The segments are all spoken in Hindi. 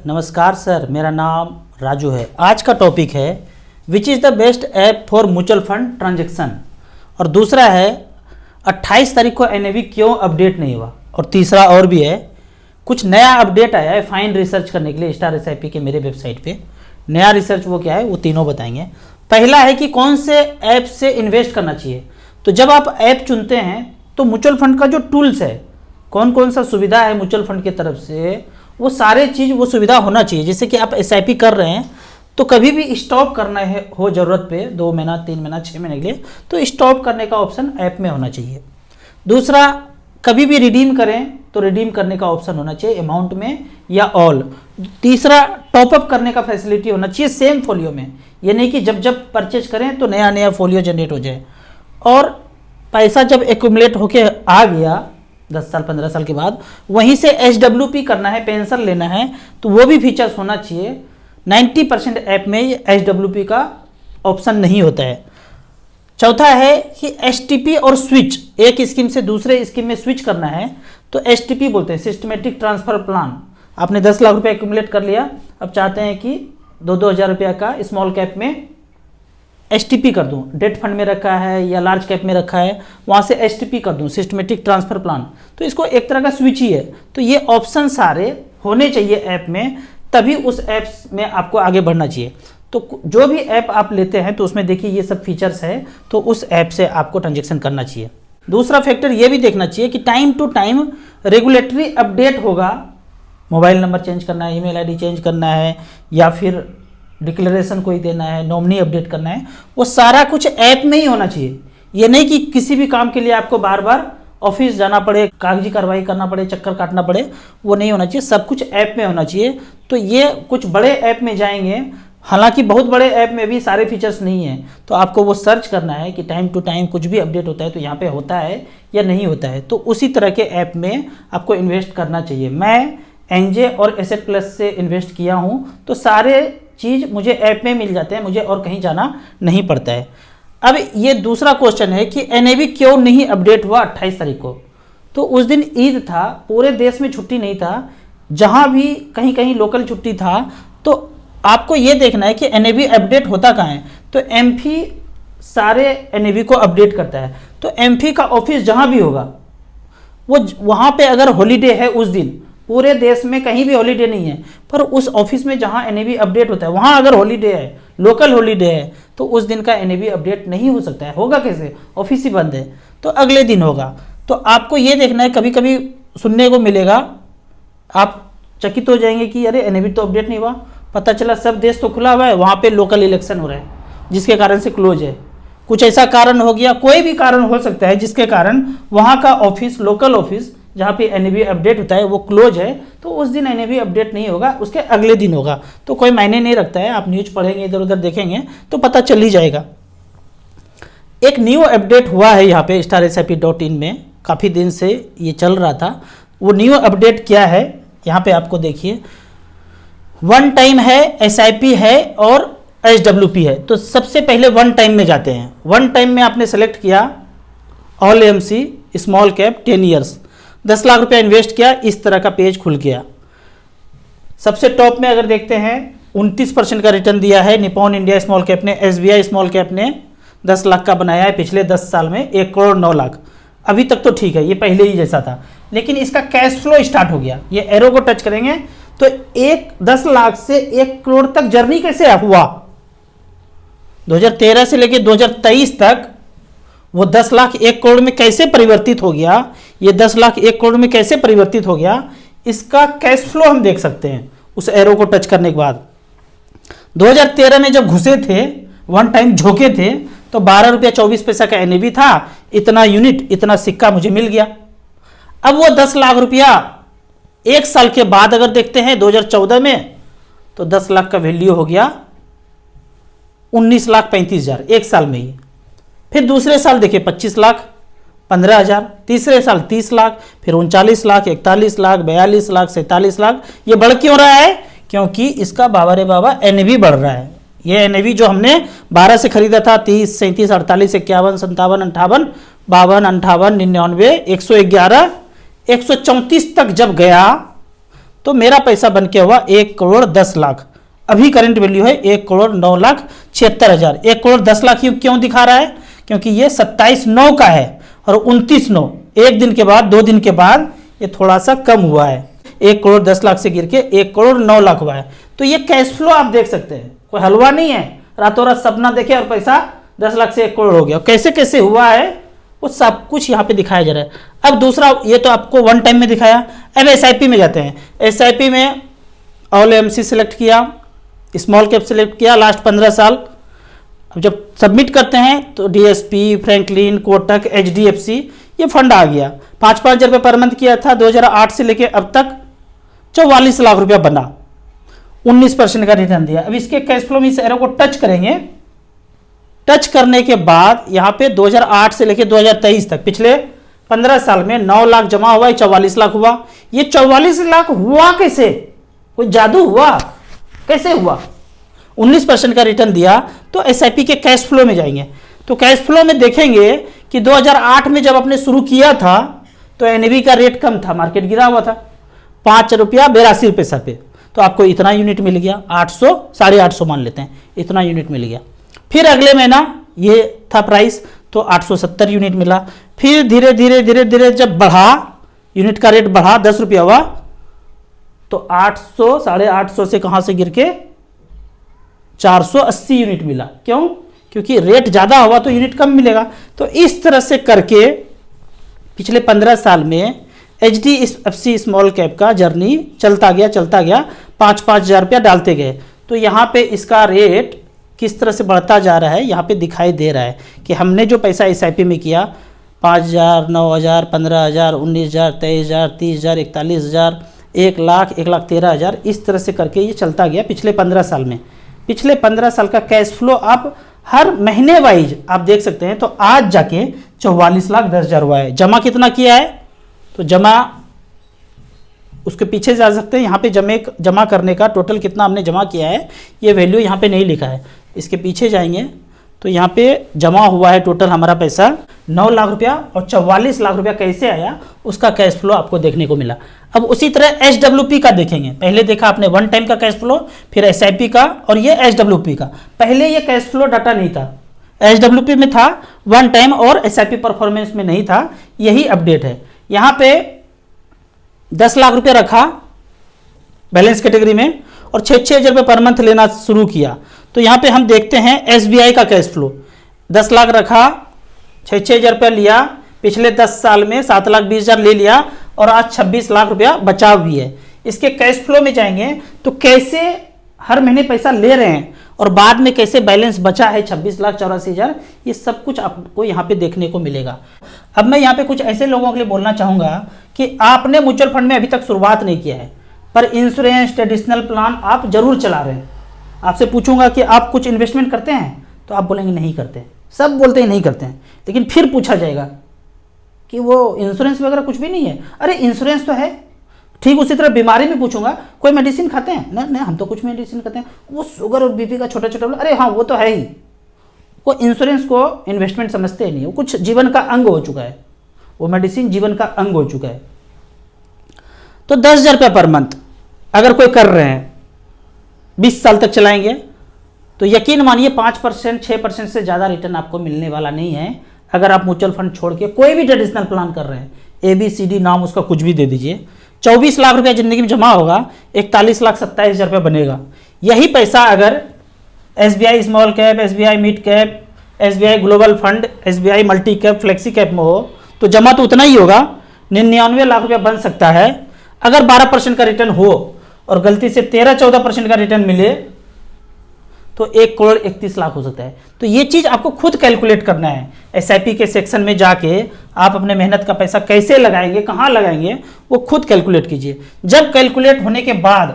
नमस्कार सर, मेरा नाम राजू है। आज का टॉपिक है which is the best app for mutual fund transaction, और दूसरा है 28 तारीख को एनएवी क्यों अपडेट नहीं हुआ, और तीसरा और भी है कुछ नया अपडेट आया है फाइंड रिसर्च करने के लिए स्टार एसआईपी के मेरे वेबसाइट पे। नया रिसर्च वो क्या है वो तीनों बताएंगे। पहला है कि कौन से ऐप से इन्वेस्ट करना चाहिए। तो जब आप ऐप चुनते हैं तो म्यूचुअल फंड का जो टूल्स है, कौन कौन सा सुविधा है म्यूचुअल फंड की तरफ से, वो सारे चीज़ वो सुविधा होना चाहिए। जैसे कि आप एसआईपी कर रहे हैं तो कभी भी स्टॉप करना है हो ज़रूरत पे 2 महीना 3 महीना 6 महीने के लिए, तो स्टॉप करने का ऑप्शन ऐप में होना चाहिए। दूसरा, कभी भी रिडीम करें तो रिडीम करने का ऑप्शन होना चाहिए अमाउंट में या ऑल। तीसरा, टॉपअप करने का फैसिलिटी होना चाहिए सेम फोलियो में, ये नहीं कि जब जब परचेज करें तो नया नया फोलियो जनरेट हो जाए। और पैसा जब एक्यूमुलेट होके आ गया 10 साल 15 साल के बाद, वहीं से HWP करना है, पेंशन लेना है, तो वो भी फीचर्स होना चाहिए। 90% ऐप में HWP का ऑप्शन नहीं होता है। चौथा है कि STP और स्विच, एक स्कीम से दूसरे स्कीम में स्विच करना है तो STP बोलते हैं, सिस्टमेटिक ट्रांसफर प्लान। आपने 10 लाख रुपये एक्यूमुलेट कर लिया, अब चाहते हैं कि 2-2 हज़ार रुपये का स्मॉल कैप में STP कर दूं, डेट फंड में रखा है या लार्ज कैप में रखा है, वहाँ से STP कर दूं, सिस्टमेटिक ट्रांसफर प्लान। तो इसको एक तरह का स्विच ही है। तो ये ऑप्शन सारे होने चाहिए ऐप में, तभी उस ऐप में आपको आगे बढ़ना चाहिए। तो जो भी ऐप आप लेते हैं तो उसमें देखिए ये सब फीचर्स है, तो उस ऐप से आपको ट्रांजेक्शन करना चाहिए। दूसरा फैक्टर ये भी देखना चाहिए कि time to time regulatory update होगा। मोबाइल नंबर चेंज करना है, ईमेल आईडी चेंज करना है, या फिर डिक्लेरेशन कोई देना है, नॉमिनी अपडेट करना है, वो सारा कुछ ऐप में ही होना चाहिए। ये नहीं कि किसी भी काम के लिए आपको बार बार ऑफिस जाना पड़े, कागजी कार्रवाई करना पड़े, चक्कर काटना पड़े, वो नहीं होना चाहिए। सब कुछ ऐप में होना चाहिए। तो ये कुछ बड़े ऐप में जाएंगे, हालांकि बहुत बड़े ऐप में भी सारे फीचर्स नहीं हैं, तो आपको वो सर्च करना है कि टाइम टू टाइम कुछ भी अपडेट होता है तो यहाँ पे होता है या नहीं होता है। तो उसी तरह के ऐप में आपको इन्वेस्ट करना चाहिए। मैं एनजे और एसेट प्लस से इन्वेस्ट किया हूँ, तो सारे चीज़ मुझे ऐप में मिल जाते हैं, मुझे और कहीं जाना नहीं पड़ता है। अब ये दूसरा क्वेश्चन है कि एनएवी क्यों नहीं अपडेट हुआ 28 तारीख को। तो उस दिन ईद था, पूरे देश में छुट्टी नहीं था, जहाँ भी कहीं कहीं लोकल छुट्टी था। तो आपको ये देखना है कि एनएवी अपडेट होता कहाँ है। तो एमफी सारे एनएवी को अपडेट करता है। तो एमफी का ऑफिस जहाँ भी होगा वो वहाँ पे अगर हॉलीडे है उस दिन, पूरे देश में कहीं भी हॉलीडे नहीं है, पर उस ऑफिस में जहाँ एनएवी अपडेट होता है वहाँ अगर हॉलीडे है, लोकल हॉलीडे है, तो उस दिन का एनएवी अपडेट नहीं हो सकता है। होगा कैसे? ऑफिस ही बंद है, तो अगले दिन होगा। तो आपको ये देखना है, कभी कभी सुनने को मिलेगा, आप चकित हो जाएंगे कि अरे एनएवी तो अपडेट नहीं हुआ, पता चला सब देश तो खुला हुआ है, वहाँ पर लोकल इलेक्शन हो रहा है जिसके कारण से क्लोज है। कुछ ऐसा कारण हो गया, कोई भी कारण हो सकता है जिसके कारण वहाँ का ऑफिस, लोकल ऑफिस जहाँ पे एनएवी अपडेट होता है वो क्लोज है, तो उस दिन एनएवी अपडेट नहीं होगा, उसके अगले दिन होगा। तो कोई मायने नहीं रखता है, आप न्यूज़ पढ़ेंगे, इधर उधर देखेंगे तो पता चल ही जाएगा। एक न्यू अपडेट हुआ है यहाँ पे StarSIP.in में, काफ़ी दिन से ये चल रहा था। वो न्यू अपडेट क्या है यहाँ पे आपको देखिए, 1 टाइम है, SIP है और HWP है। तो सबसे पहले 1 टाइम में जाते हैं। 1 टाइम में आपने सेलेक्ट किया all AMC small cap 10 years, 10 lakh रुपया इन्वेस्ट किया, इस तरह का पेज खुल गया। सबसे टॉप में अगर देखते हैं 29% का रिटर्न दिया है निप्पॉन इंडिया स्मॉल कैप ने। SBI स्मॉल कैप ने 10 लाख का बनाया है पिछले 10 साल में, 1 करोड़ 9 लाख। अभी तक तो ठीक है, ये पहले ही जैसा था, लेकिन इसका कैश फ्लो स्टार्ट हो गया। ये एरो को टच करेंगे तो 10 लाख से 1 करोड़ तक जर्नी कैसे हुआ। 2013 से लेकर 2023 तक वो 10 लाख 1 करोड़ में कैसे परिवर्तित हो गया, ये 10 लाख 1 करोड़ में कैसे परिवर्तित हो गया, इसका कैश फ्लो हम देख सकते हैं उस एरो को टच करने के बाद। 2013 में जब घुसे थे, 1 टाइम झोंके थे, तो 12 रुपया 24 पैसा का एनएवी था, इतना यूनिट, इतना सिक्का मुझे मिल गया। अब वो 10 लाख रुपया 1 साल के बाद अगर देखते हैं 2014 में, तो 10 लाख का वैल्यू हो गया 19,35,000 1 साल में ही। फिर दूसरे साल देखिए 25 लाख 15,000, तीसरे साल 30 लाख, फिर 39 लाख, 41 लाख, 42 लाख, 47 लाख। ये बढ़ क्यों रहा है? क्योंकि इसका बाबा रे बाबा एनएवी बढ़ रहा है। ये एनएवी जो हमने 12 से खरीदा था, 30, 37, 48, 51, 57, 58, 52, 58, 99, 111, 134 तक जब गया तो मेरा पैसा बन के हुआ 1,10,00,000। अभी करंट वैल्यू है 1,09,76,000। 1,10,00,000 क्यों दिखा रहा है? क्योंकि ये 27/9 का है और 29/9, एक दिन के बाद 2 दिन के बाद ये थोड़ा सा कम हुआ है। 1,10,00,000 से गिर के 1,09,00,000 हुआ है। तो ये कैश फ्लो आप देख सकते हैं, कोई हलवा नहीं है, रातों रात सपना देखे और पैसा 10 लाख से 1 करोड़ हो गया। कैसे कैसे हुआ है वो सब कुछ यहाँ पे दिखाया जा रहा है। अब दूसरा, ये तो आपको वन टाइम में दिखाया। अब एसआईपी में जाते हैं। एसआईपी में ऑल एमसी सेलेक्ट किया, स्मॉल कैप सेलेक्ट किया, लास्ट 15 साल। अब जब सबमिट करते हैं तो डीएसपी, फ्रैंकलिन, कोटक, एचडीएफसी ये फंड आ गया। 5-5 हज़ार रुपये पर मंथ किया था। 2008 से लेके अब तक 44 लाख रुपया बना, 19% का रिटर्न दिया। अब इसके कैश फ्लो में इस एरो को टच करेंगे। टच करने के बाद यहाँ पे 2008 से लेके 2023 तक पिछले 15 साल में 9 लाख जमा हुआ, 44 लाख हुआ। ये 44 लाख हुआ कैसे? कोई जादू हुआ? कैसे हुआ? 19% का रिटर्न दिया। तो एसआईपी के कैश फ्लो में जाएंगे तो कैश फ्लो में देखेंगे कि 2008 में जब आपने शुरू किया था तो एनएवी का रेट कम था, मार्केट गिरा हुआ था, 5 रुपया 82 पैसा पे। तो आपको इतना यूनिट मिल गया, 800, 850 मान लेते हैं, इतना यूनिट मिल गया। फिर अगले महीना ये था प्राइस तो 870 यूनिट मिला। फिर धीरे धीरे धीरे धीरे जब बढ़ा, यूनिट का रेट बढ़ा, 10 रुपया हुआ तो 800, 850 से कहां से गिर के 480 यूनिट मिला। क्यों? क्योंकि रेट ज्यादा हुआ तो यूनिट कम मिलेगा। तो इस तरह से करके पिछले 15 साल में एचडीएफसी स्मॉल कैप का जर्नी चलता गया, 5-5 हज़ार रुपया डालते गए। तो यहाँ पे इसका रेट किस तरह से बढ़ता जा रहा है यहाँ पे दिखाई दे रहा है कि हमने जो पैसा एसआईपी में किया 5,000, 9,000, 15,000, 19,000, 23,000, 30,000, 41,000, 1 लाख, 1,13,000, इस तरह से करके ये चलता गया पिछले 15 साल में। पिछले 15 साल का कैश फ्लो आप हर महीने वाइज आप देख सकते हैं। तो आज जाके 44,10,000 हुआ है। जमा कितना किया है? तो जमा उसके पीछे जा सकते हैं। यहाँ पे जमा करने का टोटल कितना हमने जमा किया है ये वैल्यू यहाँ पे नहीं लिखा है। इसके पीछे जाएंगे तो यहाँ पे जमा हुआ है टोटल हमारा पैसा 9 लाख रुपया और 44 लाख रुपया कैसे आया उसका कैश फ्लो आपको देखने को मिला। अब उसी तरह एचडब्ल्यूपी का देखेंगे। पहले देखा आपने वन टाइम का कैश फ्लो, फिर एसआईपी का और ये एचडब्ल्यूपी का। पहले ये कैश फ्लो डाटा नहीं था, एचडब्ल्यूपी में था, वन टाइम और एसआईपी परफॉर्मेंस में नहीं था। यही अपडेट है। यहाँ पे 10 लाख रुपया रखा बैलेंस कैटेगरी में और 6-6 हज़ार रुपये पर मंथ लेना शुरू किया। तो यहाँ पे हम देखते हैं एसबीआई का कैश फ्लो। 10 लाख रखा, 6-6 हज़ार रुपया लिया, पिछले 10 साल में 7,20,000 ले लिया और आज 26 लाख रुपया बचाव भी है। इसके कैश फ्लो में जाएंगे तो कैसे हर महीने पैसा ले रहे हैं और बाद में कैसे बैलेंस बचा है 26,84,000, ये सब कुछ आपको यहाँ पे देखने को मिलेगा। अब मैं यहाँ पे कुछ ऐसे लोगों के लिए बोलना चाहूँगा कि आपने म्यूचुअल फंड में अभी तक शुरुआत नहीं किया है पर इंश्योरेंस ट्रेडिशनल प्लान आप जरूर चला रहे हैं। आपसे पूछूंगा कि आप कुछ इन्वेस्टमेंट करते हैं तो आप बोलेंगे नहीं करते। सब बोलते हैं नहीं करते हैं, लेकिन फिर पूछा जाएगा कि वो इंश्योरेंस वगैरह कुछ भी नहीं है। अरे इंश्योरेंस तो है। ठीक उसी तरह बीमारी में पूछूंगा कोई मेडिसिन खाते हैं? नहीं हम तो कुछ मेडिसिन खाते हैं। वो शुगर और बीपी का छोटा छोटा, अरे हाँ वो तो है ही। वो इंश्योरेंस को इन्वेस्टमेंट समझते ही नहीं, वो कुछ जीवन का अंग हो चुका है। वो मेडिसिन जीवन का अंग हो चुका है। तो 10,000 रुपये पर मंथ अगर कोई कर रहे हैं, 20 साल तक चलाएंगे तो यकीन मानिए 5%, 6% से ज़्यादा रिटर्न आपको मिलने वाला नहीं है। अगर आप म्यूचुअल फंड छोड़ के कोई भी ट्रेडिशनल प्लान कर रहे हैं, ABCD नाम उसका कुछ भी दे दीजिए, 24 लाख रुपया जिंदगी में जमा होगा, 41,27,000 रुपया बनेगा। यही पैसा अगर SBI small cap, SBI mid cap, SBI global fund, SBI multi cap, flexi cap में हो तो जमा तो उतना ही होगा, 99 लाख रुपया बन सकता है। अगर 12% का रिटर्न हो और गलती से 13-14% का रिटर्न मिले तो 1,31,00,000 हो सकता है। तो ये चीज़ आपको खुद कैलकुलेट करना है। एसआईपी के सेक्शन में जाके आप अपने मेहनत का पैसा कैसे लगाएंगे, कहाँ लगाएंगे, वो खुद कैलकुलेट कीजिए। जब कैलकुलेट होने के बाद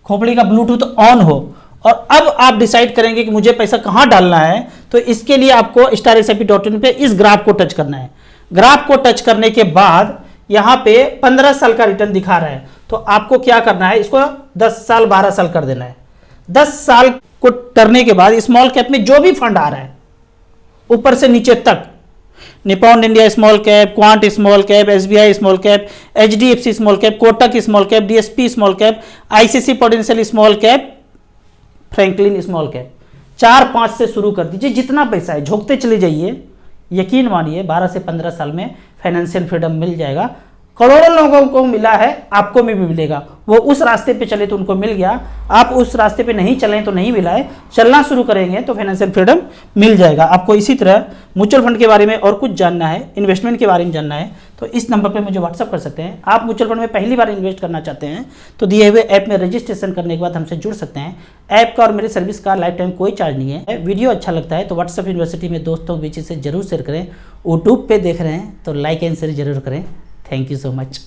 खोपड़ी का ब्लूटूथ ऑन हो और अब आप डिसाइड करेंगे कि मुझे पैसा कहाँ डालना है, तो इसके लिए आपको StarSIP.in पे इस ग्राफ को टच करना है। ग्राफ को टच करने के बाद यहाँ पे 15 साल का रिटर्न दिखा रहा है, तो आपको क्या करना है, इसको 10 साल 12 साल कर देना है। 10 साल को करने के बाद स्मॉल कैप में जो भी फंड आ रहा है ऊपर से नीचे तक Nippon India small cap, quant small cap, SBI small cap, HDFC small cap, Kotak small cap, DSP small cap, ICC prudential small cap, Franklin small cap. 4-5 से शुरू कर दीजिए, जितना पैसा है झोंकते चले जाइए। यकीन मानिए 12 से 15 साल में फाइनेंशियल फ्रीडम मिल जाएगा। करोड़ों लोगों को मिला है, आपको भी मिलेगा। वो उस रास्ते पे चले तो उनको मिल गया, आप उस रास्ते पे नहीं चलें तो नहीं मिला है। चलना शुरू करेंगे तो फाइनेंशियल फ्रीडम मिल जाएगा आपको। इसी तरह म्यूचुअल फंड के बारे में और कुछ जानना है, इन्वेस्टमेंट के बारे में जानना है, तो इस नंबर पे मुझे व्हाट्सअप कर सकते हैं। आप म्यूचुअल फंड में पहली बार इन्वेस्ट करना चाहते हैं तो दिए हुए ऐप में रजिस्ट्रेशन करने के बाद हमसे जुड़ सकते हैं। ऐप का और मेरी सर्विस का लाइफ टाइम कोई चार्ज नहीं है। वीडियो अच्छा लगता है तो व्हाट्सअप यूनिवर्सिटी में दोस्तों के बीच से जरूर शेयर करें। यूट्यूब पे देख रहे हैं तो लाइक एंड शेयर जरूर करें। Thank you so much.